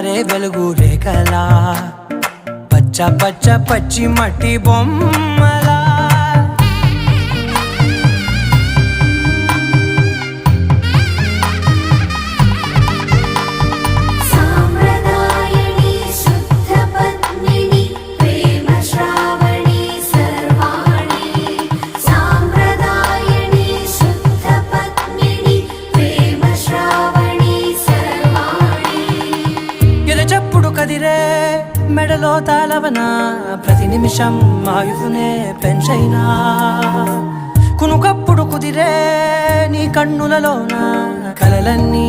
పారే వెలుగు రేఖలా పచ్చ పచ్చ పచ్చి మట్టి బొమ్మలా చెప్పుడు కదిరే మెడలో తాళవన ప్రతి నిమిషం ఆయుధునే పెంచైనా కునుకప్పుడు కుదిరే నీ కన్నులలోన కలలన్నీ